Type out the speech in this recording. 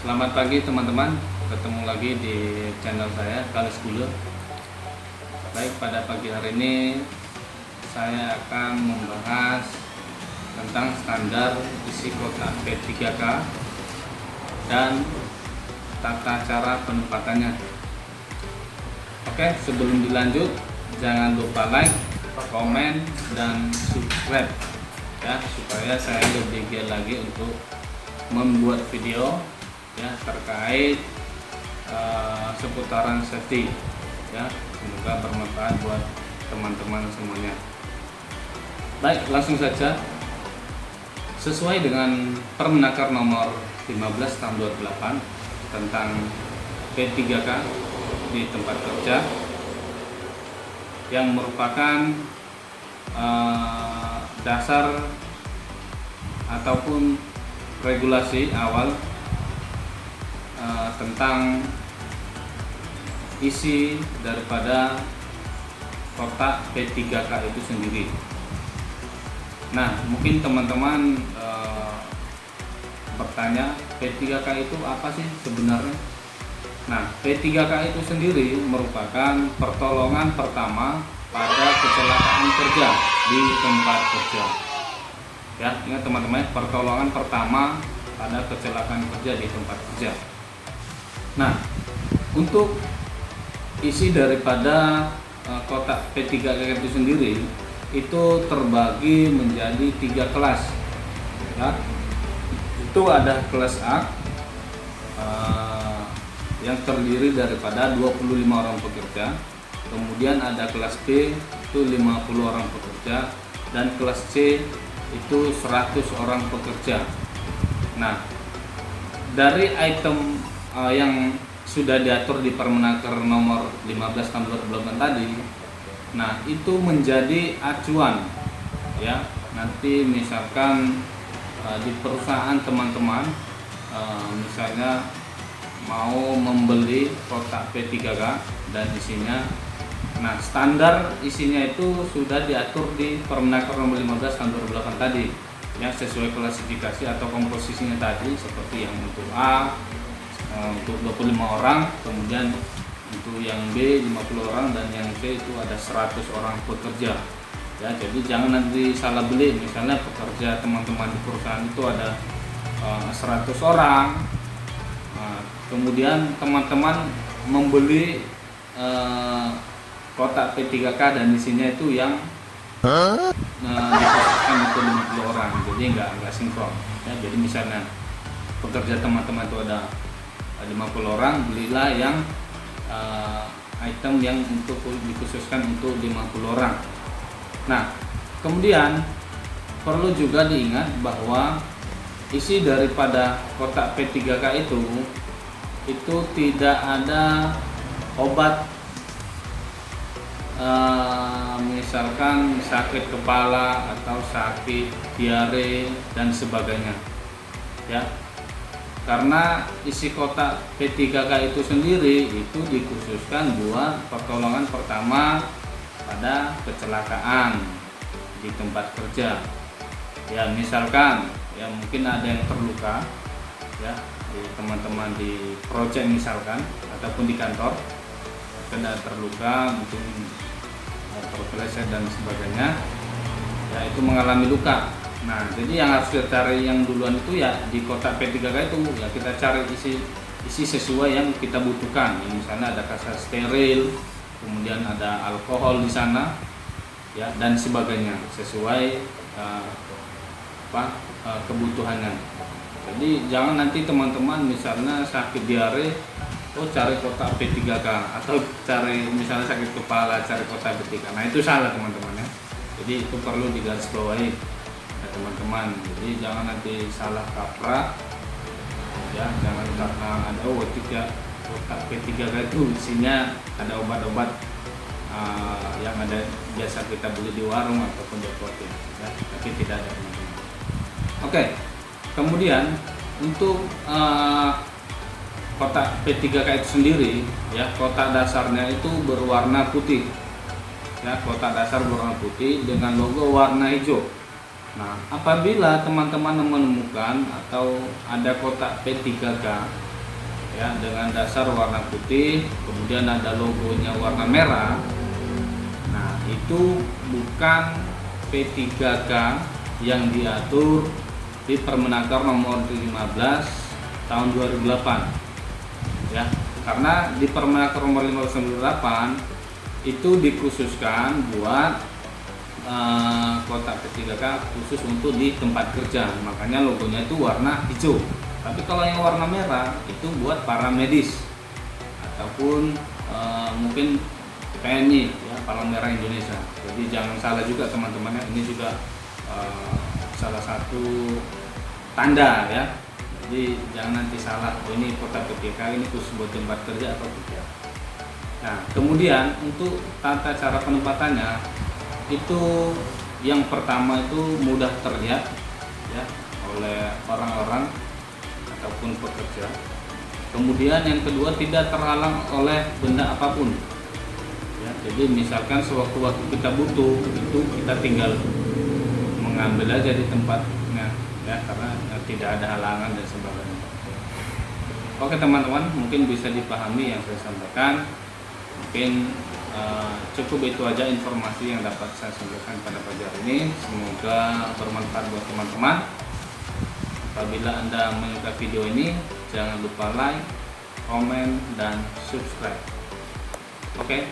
Selamat pagi teman-teman, ketemu lagi di channel saya Kalis Gula. Baik, pada pagi hari ini saya akan membahas tentang standar isi kotak P3K dan tata cara penempatannya. Oke, sebelum dilanjut jangan lupa like, komen, dan subscribe ya, supaya saya lebih giat lagi untuk membuat video ya terkait seputaran safety ya. Semoga bermanfaat buat teman-teman semuanya. Baik, langsung saja. Sesuai dengan Permenaker nomor 15 tahun 2008 tentang P3K di tempat kerja, yang merupakan dasar ataupun regulasi awal tentang isi daripada kotak P3K itu sendiri. Nah, mungkin teman-teman bertanya, P3K itu apa sih sebenarnya? Nah, P3K itu sendiri merupakan pertolongan pertama pada kecelakaan kerja di tempat kerja. Ya, ingat teman-teman, pertolongan pertama pada kecelakaan kerja di tempat kerja. Nah, untuk isi daripada kotak P3K itu sendiri itu terbagi menjadi 3 kelas. Ya, itu ada kelas A yang terdiri daripada 25 orang pekerja, kemudian ada kelas B itu 50 orang pekerja, dan kelas C itu 100 orang pekerja. Nah, dari item yang sudah diatur di Permenaker nomor 15 tahun 2008 tadi, nah itu menjadi acuan ya. Nanti misalkan di perusahaan teman-teman misalnya mau membeli kotak P3K dan isinya, nah standar isinya itu sudah diatur di Permenaker nomor 15 tahun 2008 tadi ya, sesuai klasifikasi atau komposisinya tadi, seperti yang untuk A untuk 25 orang, kemudian untuk yang B 50 orang, dan yang C itu ada 100 orang pekerja ya. Jadi jangan nanti salah beli, misalnya pekerja teman-teman di perusahaan itu ada 100 orang, kemudian teman-teman membeli kotak P3K dan isinya itu yang dikhususkan itu 50 orang, jadi nggak sinkron ya. Jadi misalnya pekerja teman-teman itu ada 50 orang, belilah yang item yang untuk dikhususkan untuk 50 orang. Nah, kemudian perlu juga diingat bahwa isi daripada kotak P3K itu tidak ada obat misalkan sakit kepala atau sakit diare dan sebagainya ya. Karena isi kotak P3K itu sendiri itu dikhususkan buat pertolongan pertama pada kecelakaan di tempat kerja ya. Misalkan ya mungkin ada yang terluka ya, teman-teman di proyek misalkan ataupun di kantor kena terluka, mungkin terpeleset dan sebagainya ya, itu mengalami luka. Nah, jadi yang harus kita cari yang duluan itu ya di kotak P3K itu ya, kita cari isi sesuai yang kita butuhkan ya, misalnya ada kasa steril, kemudian ada alkohol di sana ya, dan sebagainya sesuai kebutuhannya. Jadi jangan nanti teman-teman misalnya sakit diare, cari kotak P3K, atau cari misalnya sakit kepala cari kotak P3K. Nah, itu salah teman-teman ya. Jadi itu perlu digarisbawahi ya teman-teman. Jadi jangan nanti salah kaprah ya, jangan karena ada kotak P3K itu isinya ada obat-obat yang ada biasa kita beli di warung ataupun di apotek ya, tapi tidak ada teman-teman. Oke, kemudian untuk kotak P3K itu sendiri ya, kotak dasarnya itu berwarna putih ya, kotak dasar berwarna putih dengan logo warna hijau. Nah, apabila teman-teman menemukan atau ada kotak P3K ya, dengan dasar warna putih, kemudian ada logonya warna merah. Nah, itu bukan P3K yang diatur di Permenaker nomor 15 tahun 2008 ya, karena di Permenaker nomor 15/2008 itu dikhususkan buat kotak P3K khusus untuk di tempat kerja, makanya logonya itu warna hijau. Tapi kalau yang warna merah itu buat para medis ataupun mungkin PNI ya, Palang Merah Indonesia. Jadi jangan salah juga teman-teman ya, ini juga salah satu tanda ya. Jadi jangan nanti salah, oh ini kotak P3K ini khusus buat tempat kerja atau tidak. Nah, kemudian untuk tata cara penempatannya itu yang pertama itu mudah terlihat ya oleh orang-orang ataupun pekerja. Kemudian yang kedua tidak terhalang oleh benda apapun. Ya, jadi misalkan sewaktu-waktu kita butuh itu kita tinggal mengambil aja di tempatnya ya, karena tidak ada halangan dan sebagainya. Oke teman-teman, mungkin bisa dipahami yang saya sampaikan. Mungkin cukup itu aja informasi yang dapat saya sampaikan pada pagi hari ini. Semoga bermanfaat buat teman-teman. Apabila Anda menyukai video ini, jangan lupa like, komen, dan subscribe. Oke.